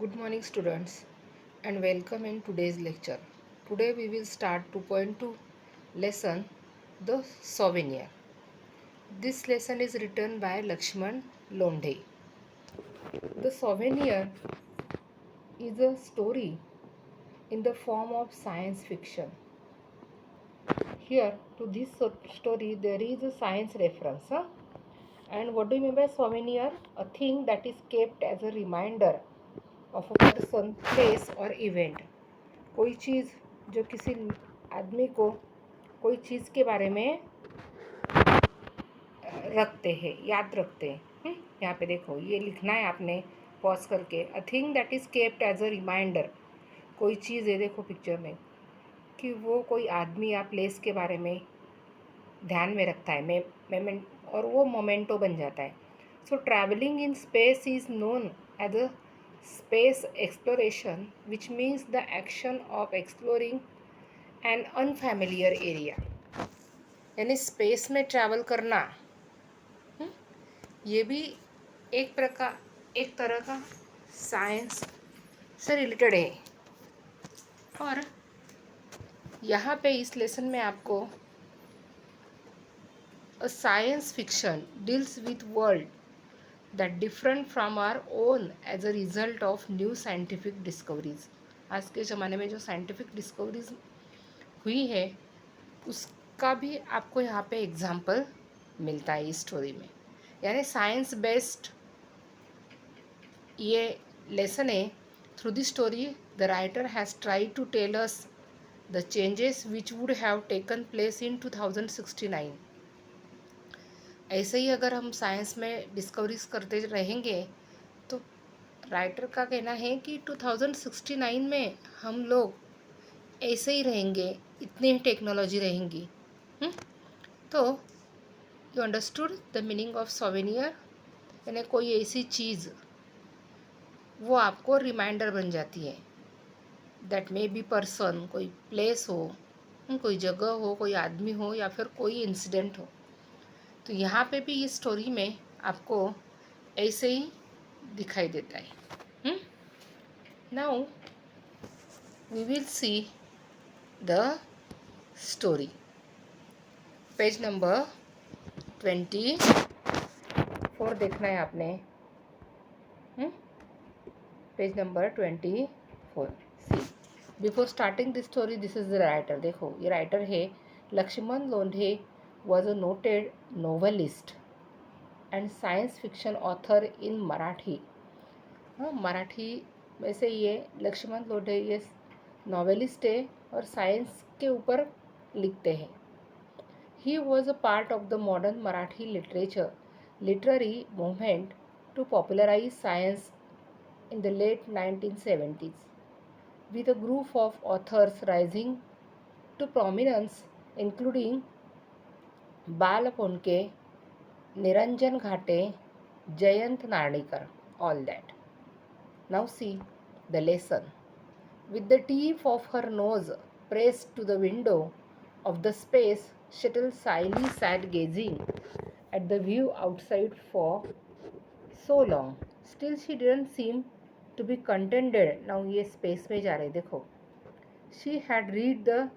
Good morning, students, and welcome in today's lecture. Today we will start 2.2 lesson The Souvenir. This lesson is written by Lakshman Londhe. The Souvenir is a story in the form of science fiction. Here, to this story, there is a science reference. And what do you mean by souvenir? A thing that is kept as a reminder of a person, place, or event. कोई चीज़ जो किसी आदमी को कोई चीज़ के बारे में रखते हैं, याद रखते हैं। यहाँ पे देखो, ये लिखना है आपने पॉज करके। A thing that is kept as a reminder. कोई चीज़ है, देखो पिक्चर में, कि वो कोई आदमी या प्लेस के बारे में ध्यान में रखता है, मेमेंट, और वो मोमेंटो बन जाता है। So travelling in space is known as a space exploration, which means the action of exploring an unfamiliar area. यानी स्पेस में ट्रैवल करना, ये भी एक तरह का साइंस से रिलेटेड है। और यहाँ पे इस लेसन में आपको a science fiction deals with world that different from our own as a result of new scientific discoveries. आज के ज़माने में जो साइंटिफिक डिस्कवरीज हुई है, उसका भी आपको यहाँ पे एग्जाम्पल मिलता है इस स्टोरी में। यानी साइंस बेस्ड ये लेसन है। Through the story the writer has try to tell us the changes which would have taken place in 2069। ऐसे ही अगर हम साइंस में डिस्कवरीज करते रहेंगे तो राइटर का कहना है कि 2069 में हम लोग ऐसे ही रहेंगे, इतनी ही टेक्नोलॉजी रहेंगी। तो you understood the meaning of souvenir. यानी कोई ऐसी चीज़ वो आपको रिमाइंडर बन जाती है। दैट मे बी पर्सन, कोई प्लेस हो, कोई जगह हो, कोई आदमी हो, या फिर कोई इंसिडेंट हो। तो यहाँ पे भी इस स्टोरी में आपको ऐसे ही दिखाई देता है। Now we will see the story. Page number 24 देखना है आपने। Page number 24। See, before starting this story, this is the writer. देखो, ये राइटर है Laxman Londhe. Was a noted novelist and science fiction author in Marathi. Marathi में से ये लक्ष्मण लोंढे ये नॉवेलिस्ट है और साइंस के ऊपर लिखते हैं। He was a part of the modern Marathi literary movement to popularise science in the late 1970s, with a group of authors rising to prominence, including Bal Phonke, Niranjan Ghate, Jayant Narnikar, all that. Now see the lesson. With the tip of her nose pressed to the window of the space shuttle, Siley sat gazing at the view outside for so long. Still she didn't seem to be contented. Now ये space में जा रहे, देखो। She had read the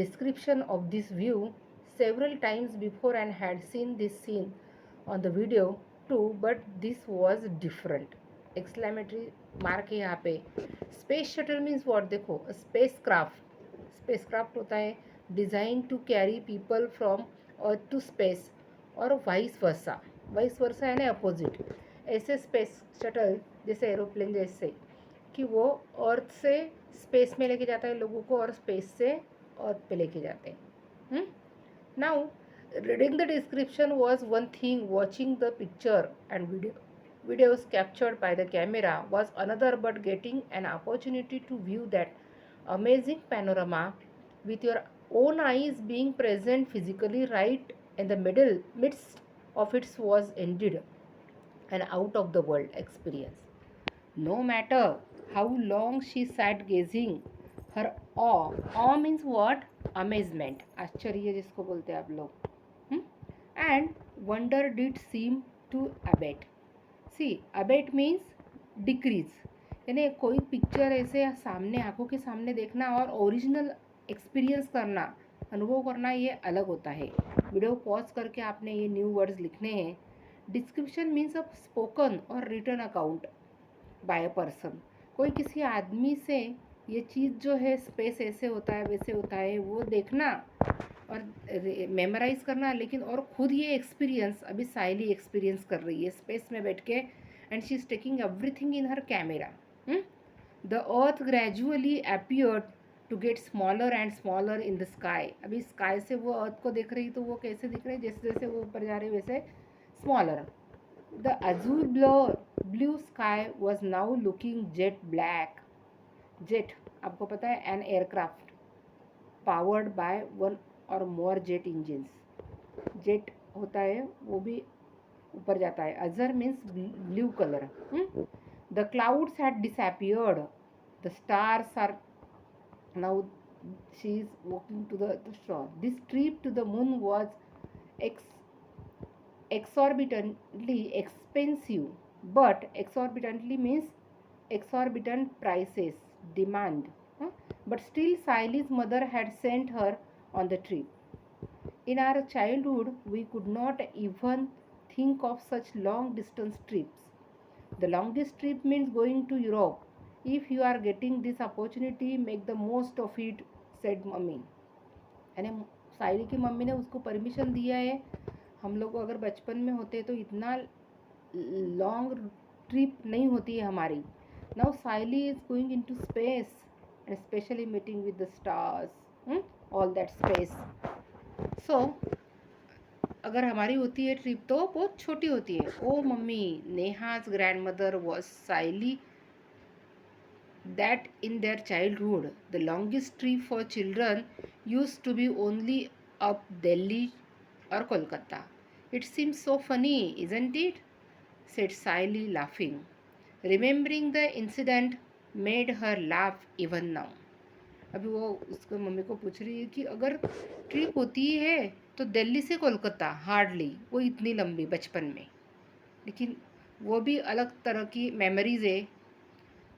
description of this view several times before and had seen this scene on the video too, but this was different. Exclamatory mark है यहाँ पे। Space shuttle means what? देखो, spacecraft होता है designed to carry people from earth to space और vice versa यानी opposite। ऐसे space shuttle जैसे एरोप्लेन जैसे कि वो अर्थ से स्पेस में लेके जाता है लोगों को और स्पेस से अर्थ पे लेके जाते हैं। Now reading the description was one thing, watching the picture and videos captured by the camera was another, but getting an opportunity to view that amazing panorama with your own eyes, being present physically right in the midst of it, was indeed an out of the world experience. No matter how long she sat gazing, her awe means what? Amazement, आश्चर्य जिसको बोलते हैं आप लोग, and wonder did seem to abate. See, abate means decrease. यानी कोई picture ऐसे सामने आंखों के सामने देखना और ओरिजिनल एक्सपीरियंस करना, अनुभव करना, ये अलग होता है। वीडियो पॉज करके आपने ये न्यू वर्ड्स लिखने हैं। डिस्क्रिप्शन मीन्स अ स्पोकन और written account by a person. कोई किसी आदमी से ये चीज़ जो है स्पेस ऐसे होता है वैसे होता है वो देखना और मेमोराइज करना, लेकिन और खुद ये एक्सपीरियंस अभी साइली एक्सपीरियंस कर रही है स्पेस में बैठ के, and she is taking everything in her camera. The earth gradually appeared to get smaller and smaller in the sky. अभी स्काई से वो अर्थ को देख रही तो वो कैसे दिख रहे, जैसे जैसे वो ऊपर जा रहे वैसे smaller. The azure blue sky was now looking jet black. Jet, आपको पता है, an aircraft powered by one और मोर जेट इंजिन्स। जेट होता है वो भी ऊपर जाता है। Azure means blue colour. The clouds had disappeared, the stars are now, she is walking to the shore. This trip to the moon was exorbitantly expensive, but exorbitantly means exorbitant prices, demand. But still, Saily's mother had sent her on the trip. In our childhood, we could not even think of such long distance trips. The longest trip means going to Europe. If you are getting this opportunity, make the most of it, said mummy. यानी सायली की mummy ने उसको permission दिया है। हम लोग अगर बचपन में होते तो इतना लॉन्ग ट्रिप नहीं होती है हमारी। Now Sayali is going into space and specially meeting with the stars, all that space. So अगर हमारी होती है ट्रिप तो बहुत छोटी होती है। Oh mummy, Neha's grandmother was Sayali that in their childhood the longest trip for children used to be only up Delhi or Kolkata. It seems so funny, isn't it? Said Saili, laughing. Remembering the incident made her laugh even now. अभी वो उसको mummy को पूछ रही है कि अगर trip होती है तो दिल्ली से कोलकाता, हार्डली वो इतनी लंबी बचपन में, लेकिन वो भी अलग तरह की मेमोरीज है।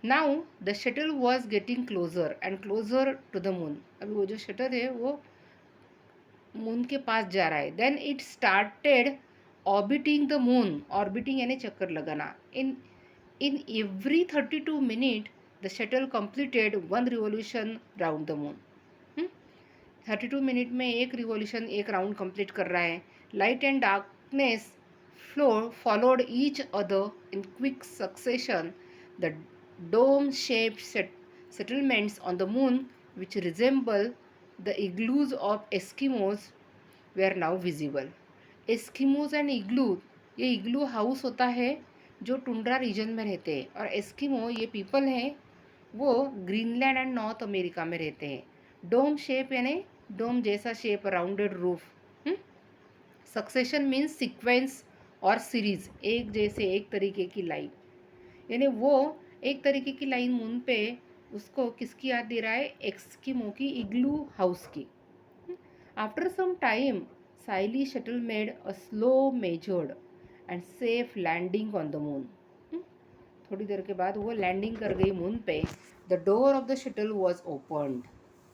Now the shuttle was getting closer and closer to the moon. अभी वो जो शटल है वो मून के पास जा रहा है। Then it started orbiting the moon. Orbiting यानी चक्कर लगाना। In every 32 minute the shuttle completed one revolution round the moon. 32 minute में एक रिवोल्यूशन, एक राउंड कंप्लीट कर रहा है। Light and darkness followed each other in quick succession. The dome-shaped settlements on the moon, which resemble the igloos of Eskimos, were now visible. Eskimos and igloo, ये इग्लू house होता है जो tundra region में रहते हैं, और एस्किमो ये people हैं वो ग्रीनलैंड एंड नॉर्थ अमेरिका में रहते हैं। डोम शेप यानी डोम जैसा shape, rounded roof. Succession means sequence और सीरीज, एक जैसे एक तरीके की लाइन, यानी वो एक तरीके की लाइन मून पे उसको किसकी याद दे रहा है, एस्किमो की इग्लू हाउस की। After some time Saili shuttle made a slow measured and safe landing on the moon. थोड़ी देर के बाद वो लैंडिंग कर गई मून पे। The door of the shuttle was opened.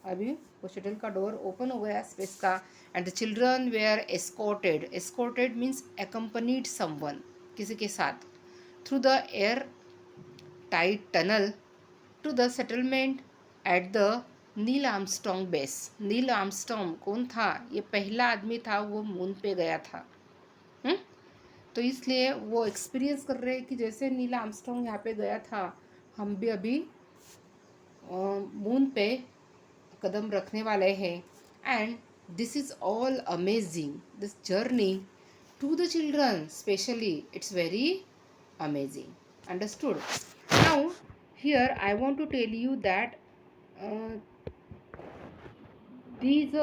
अभी वो शटल का डोर ओपन हो गया स्पेस का। And the children were escorted. Escorted means accompanied someone, किसी के साथ, through the air tight tunnel to the settlement at the Neil Armstrong base. Neil Armstrong कौन था, ये पहला आदमी था वो मून पे गया था। तो इसलिए वो एक्सपीरियंस कर रहे हैं कि जैसे नील आर्मस्ट्रॉन्ग यहाँ पे गया था, हम भी अभी मून पे कदम रखने वाले हैं। And this is all amazing, this journey to the children specially, it's very amazing. Understood? Now here I want to tell you that these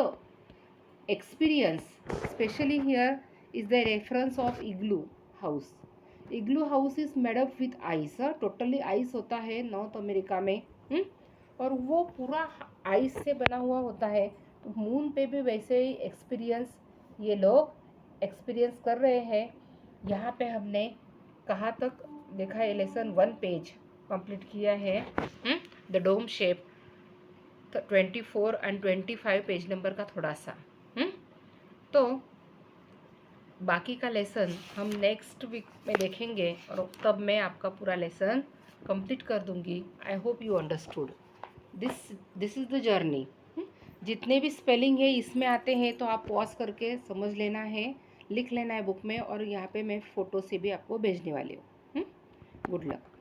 experience, especially here is the reference of igloo house. Igloo house is made up with ice, totally ice होता है north America में। और वो पूरा ice से बना हुआ होता है। तो मून पे भी वैसे ही एक्सपीरियंस ये लोग एक्सपीरियंस कर रहे हैं। यहाँ पे हमने कहाँ तक देखा है, लेसन 1 पेज कंप्लीट किया है the dome shape 24 and 25 page number का थोड़ा सा। तो बाकी का लेसन हम नेक्स्ट वीक में देखेंगे और तब मैं आपका पूरा लेसन कंप्लीट कर दूंगी। I hope you understood this is the journey. जितने भी स्पेलिंग है इसमें आते हैं तो आप पॉज करके समझ लेना है, लिख लेना है बुक में, और यहाँ पे मैं फ़ोटो से भी आपको भेजने वाली हूँ। Good luck.